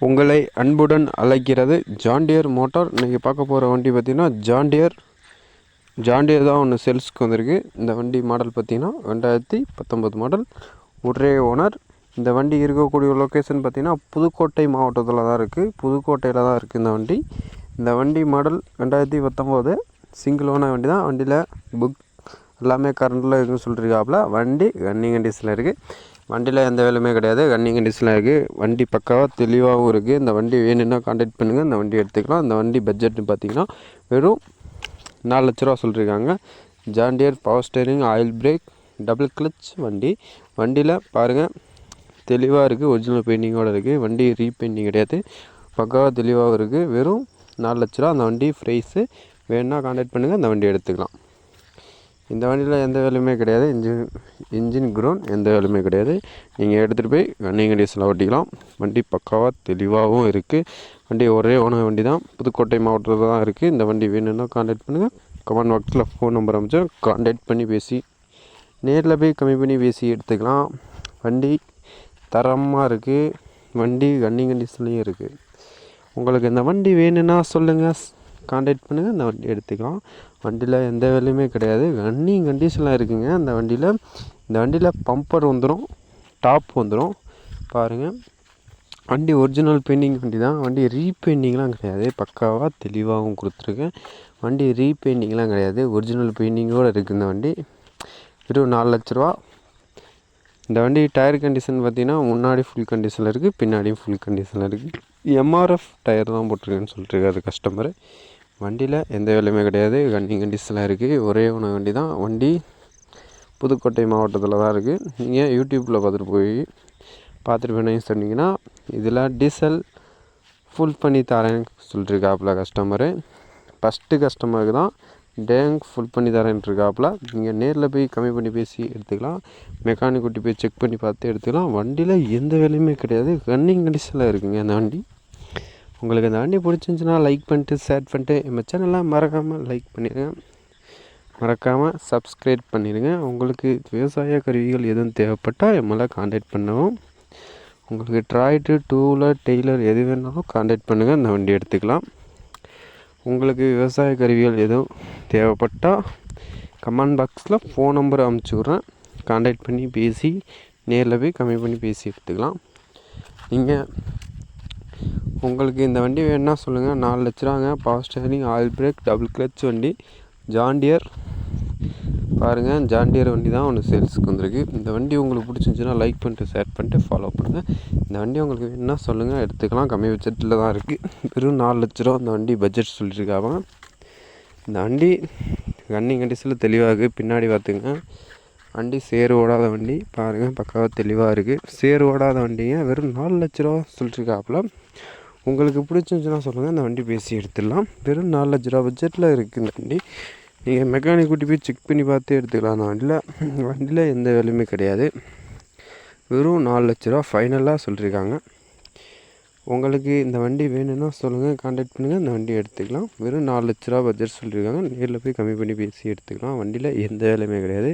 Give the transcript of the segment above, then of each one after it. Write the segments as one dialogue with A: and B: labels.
A: உங்களை அன்புடன் அழைக்கிறது ஜாண்டியர் மோட்டார். இன்றைக்கி பார்க்க போகிற வண்டி பார்த்திங்கன்னா ஜாண்டியர் தான் ஒன்று சேல்ஸுக்கு வந்திருக்கு. இந்த வண்டி மாடல் பார்த்திங்கன்னா 2019 மாடல், ஒரே ஓனர். இந்த வண்டி இருக்கக்கூடிய லொக்கேஷன் பார்த்திங்கன்னா புதுக்கோட்டை மாவட்டத்தில் தான் இருக்குது. புதுக்கோட்டையில் தான் இருக்குது இந்த வண்டி மாடல் 2019 சிங்கிள் ஓனர் வண்டி தான். வண்டியில் புக் எல்லாமே கரண்டில் இருக்குதுன்னு சொல்லியிருக்காப்புல. வண்டி ரன்னிங் கண்டிஷனில் இருக்குது. வண்டியில் எந்த வேலையுமே கிடையாது, ரன்னிங் கண்டிஷனில் இருக்குது. வண்டி பக்காவாக தெளிவாகவும் இருக்குது. இந்த வண்டி வேணும்னா கான்டாக்ட் பண்ணுங்கள், இந்த வண்டி எடுத்துக்கலாம். இந்த வண்டி பட்ஜெட்னு பார்த்திங்கன்னா வெறும் 4 லட்ச ரூபா சொல்லியிருக்காங்க. John Deere power steering, oil break, double clutch வண்டி. வண்டியில் பாருங்கள் தெளிவாக இருக்குது, ஒரிஜினல் பெயிண்டிங்கோடு இருக்குது. வண்டி ரீபெயிண்டிங் கிடையாது, பக்காவாக தெளிவாகவும் இருக்குது. வெறும் 4 லட்ச ரூபா அந்த வண்டி ப்ரைஸு. வேணும்னா கான்டாக்ட் பண்ணுங்கள், இந்த வண்டி எடுத்துக்கலாம். இந்த வண்டியில் எந்த வேலையுமே கிடையாது, இன்ஜின் க்ரௌண்ட் எந்த வேலையுமே கிடையாது. நீங்கள் எடுத்துகிட்டு போய் ரன்னிங் கண்டிஷனில் ஓட்டிக்கலாம். வண்டி பக்காவாக தெளிவாகவும் இருக்குது. வண்டி ஒரே ஓனர் வண்டி தான், புதுக்கோட்டை மாவட்டத்தில் தான் இருக்குது. இந்த வண்டி வேணும்னா கான்டாக்ட் பண்ணுங்கள். கமெண்ட் பாக்ஸில் ஃபோன் நம்பர் அமைச்சு கான்டாக்ட் பண்ணி பேசி நேரில் போய் கம்மி பண்ணி பேசி எடுத்துக்கலாம். வண்டி தரமாக இருக்குது. வண்டி ரன்னிங் கண்டிஷன்லேயும் இருக்குது. உங்களுக்கு இந்த வண்டி வேணும்னா சொல்லுங்கள், கான்டாக்ட் பண்ணுங்கள், இந்த வண்டி எடுத்துக்கலாம். வண்டியில் எந்த வேலையுமே கிடையாது, ரன்னிங் கண்டிஷனில் இருக்குங்க. இந்த வண்டியில் பம்பர் வந்துடும், டாப் வந்துடும். பாருங்கள், வண்டி ஒரிஜினல் பெயிண்டிங் வண்டி தான். வண்டி ரீபெயிண்டிங்லாம் கிடையாது, பக்காவாக தெளிவாகவும் கொடுத்துருக்கேன். வண்டி ரீபெயிண்டிங்லாம் கிடையாது, ஒரிஜினல் பெயிண்டிங்கோடு இருக்குது. இந்த வண்டி வெறும் 4 லட்ச ரூபா. இந்த வண்டி டயர் கண்டிஷன் பார்த்திங்கன்னா முன்னாடி ஃபுல் கண்டிஷனில் இருக்குது, பின்னாடியும் ஃபுல் கண்டிஷனில் இருக்குது. எம்ஆர்எஃப் டயர் தான் போட்டிருக்கேன்னு சொல்லிட்டுருக்காரு கஸ்டமரு. வண்டியில் எந்த வேலையுமே கிடையாது, ரன்னிங் கண்டிஷனில் இருக்குது. ஒரே ஒன்று வண்டி தான். வண்டி புதுக்கோட்டை மாவட்டத்தில் தான் இருக்குது. நீங்கள் யூடியூப்பில் பார்த்துட்டு வேணும் சொன்னீங்கன்னா இதில் டீசல் ஃபுல் பண்ணி தரேன்னு சொல்லிட்டுருக்காப்புல கஸ்டமரு. ஃபஸ்ட்டு கஸ்டமருக்கு தான் டேங்க் ஃபுல் பண்ணி தரேன்ட்ருக்காப்புல. நீங்கள் நேரில் போய் கம்மி பண்ணி பேசி எடுத்துக்கலாம். மெக்கானிக் கூட்டி போய் செக் பண்ணி பார்த்து எடுத்துக்கலாம். வண்டியில் எந்த வேலையுமே கிடையாது, ரன்னிங் கண்டிஷனில் இருக்குங்க இந்த வண்டி. உங்களுக்கு இந்த வண்டி பிடிச்சிருந்துச்சின்னா லைக் பண்ணிட்டு ஷேர் பண்ணிட்டு நம்ம சேனலை மறக்காமல் லைக் பண்ணிடுங்க, மறக்காமல் சப்ஸ்கிரைப் பண்ணிடுங்க. உங்களுக்கு விவசாய கருவிகள் எதுவும் தேவைப்பட்டால் எம்எல்ஏ கான்டாக்ட் பண்ணவும். உங்களுக்கு டிராக்டர், டூலர், டெய்லர் எது வேணாலும் கான்டாக்ட் பண்ணுங்கள், இந்த வண்டி எடுத்துக்கலாம். உங்களுக்கு விவசாய கருவிகள் எதுவும் தேவைப்பட்டால் கமெண்ட் பாக்ஸில் ஃபோன் நம்பர் அனுப்பிச்சி விட்றேன். கான்டாக்ட் பண்ணி பேசி நேரில் போய் கம்மி பண்ணி பேசி எடுத்துக்கலாம். நீங்கள் உங்களுக்கு இந்த வண்டி வேணுன்னா சொல்லுங்கள். 4 லட்ச ரூபாங்க. Power steering, oil break, double clutch வண்டி, ஜாண்டியர். பாருங்கள், ஜாண்டியர் வண்டி தான் ஒன்று சேல்ஸுக்கு வந்திருக்கு. இந்த வண்டி உங்களுக்கு பிடிச்சிருந்துச்சின்னா லைக் பண்ணிட்டு ஷேர் பண்ணிட்டு ஃபாலோ பண்ணுங்கள். இந்த வண்டி உங்களுக்கு வேணுன்னா சொல்லுங்கள், எடுத்துக்கலாம். கம்மி பட்ஜெட்டில் தான் இருக்குது. வெறும் 4 லட்ச ரூபா அந்த வண்டி பட்ஜெட் சொல்லியிருக்காங்க. இந்த வண்டி ரன்னிங் கண்டிஷனில் தெளிவாக இருக்குது. பின்னாடி பார்த்துங்க, வண்டி சேறு ஓடாத வண்டி. பாருங்கள், பக்காவாக தெளிவாக இருக்குது. சேறு ஓடாத வண்டிங்க. வெறும் 4 லட்ச ரூபா சொல்லிட்டுருக்காப்புல. உங்களுக்கு பிடிச்சிருந்துச்சுன்னா சொல்லுங்கள், இந்த வண்டி பேசி எடுத்துடலாம். வெறும் 4 லட்ச ரூபா பட்ஜெட்டில் இருக்குது இந்த வண்டி. நீங்கள் மெக்கானிக் கூட்டி போய் செக் பண்ணி பார்த்து எடுத்துக்கலாம். அந்த வண்டியில் எந்த வேலையுமே கிடையாது. வெறும் 4 லட்ச ரூபா ஃபைனலாக சொல்லியிருக்காங்க. உங்களுக்கு இந்த வண்டி வேணும்னா சொல்லுங்கள், கான்டாக்ட் பண்ணுங்கள், இந்த வண்டி எடுத்துக்கலாம். வெறும் 4 லட்ச ரூபா பட்ஜெட் சொல்லியிருக்காங்க. நேரில் போய் கம்மி பண்ணி பேசி எடுத்துக்கலாம். வண்டியில் எந்த வேலையுமே கிடையாது.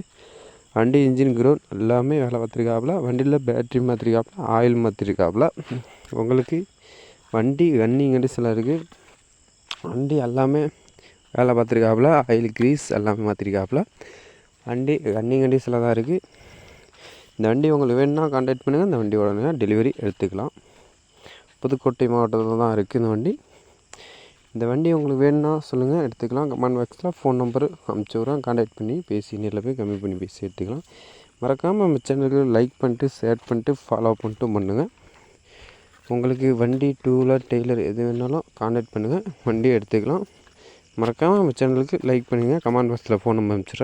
A: வண்டி இன்ஜின் க்ரௌண்ட் எல்லாமே வேலை பார்த்துருக்காப்புல. வண்டியில் பேட்ரி மாற்றிருக்காப்புல, ஆயில் மாற்றிருக்காப்புல. உங்களுக்கு வண்டி ரன்னிங் கண்டிஷனில் இருக்குது. வண்டி எல்லாமே வேலை பார்த்துருக்காப்புல, ஆயில் கிரீஸ் எல்லாமே மாற்றிருக்காப்புல. வண்டி ரன்னிங் கண்டிஷனில் தான் இருக்குது. இந்த வண்டி உங்களுக்கு வேணும்னா கான்டாக்ட் பண்ணுங்கள், இந்த வண்டி உடனே டெலிவரி எடுத்துக்கலாம். புதுக்கோட்டை மாவட்டத்தில் தான் இருக்குது இந்த வண்டி. இந்த வண்டி உங்களுக்கு வேணும்னா சொல்லுங்கள், எடுத்துக்கலாம். கமெண்ட் பாக்ஸில் ஃபோன் நம்பரு அனுப்பிச்சி விட்றேன். கான்டாக்ட் பண்ணி பேசி நேரில் போய் கம்மி பண்ணி பேசி எடுத்துக்கலாம். மறக்காமல் நம்ம சேனலுக்கு லைக் பண்ணிட்டு ஷேர் பண்ணிட்டு ஃபாலோ பண்ணிட்டு பண்ணுங்கள். உங்களுக்கு வண்டி, டூலர், டெய்லர் எது வேணாலும் கான்டாக்ட் பண்ணுங்கள், வண்டி எடுத்துக்கலாம். மறக்காமல் நம்ம சேனலுக்கு லைக் பண்ணுங்கள். கமெண்ட் பாக்ஸில் ஃபோன் நம்பர் அனுப்பிச்சிடுறேன்.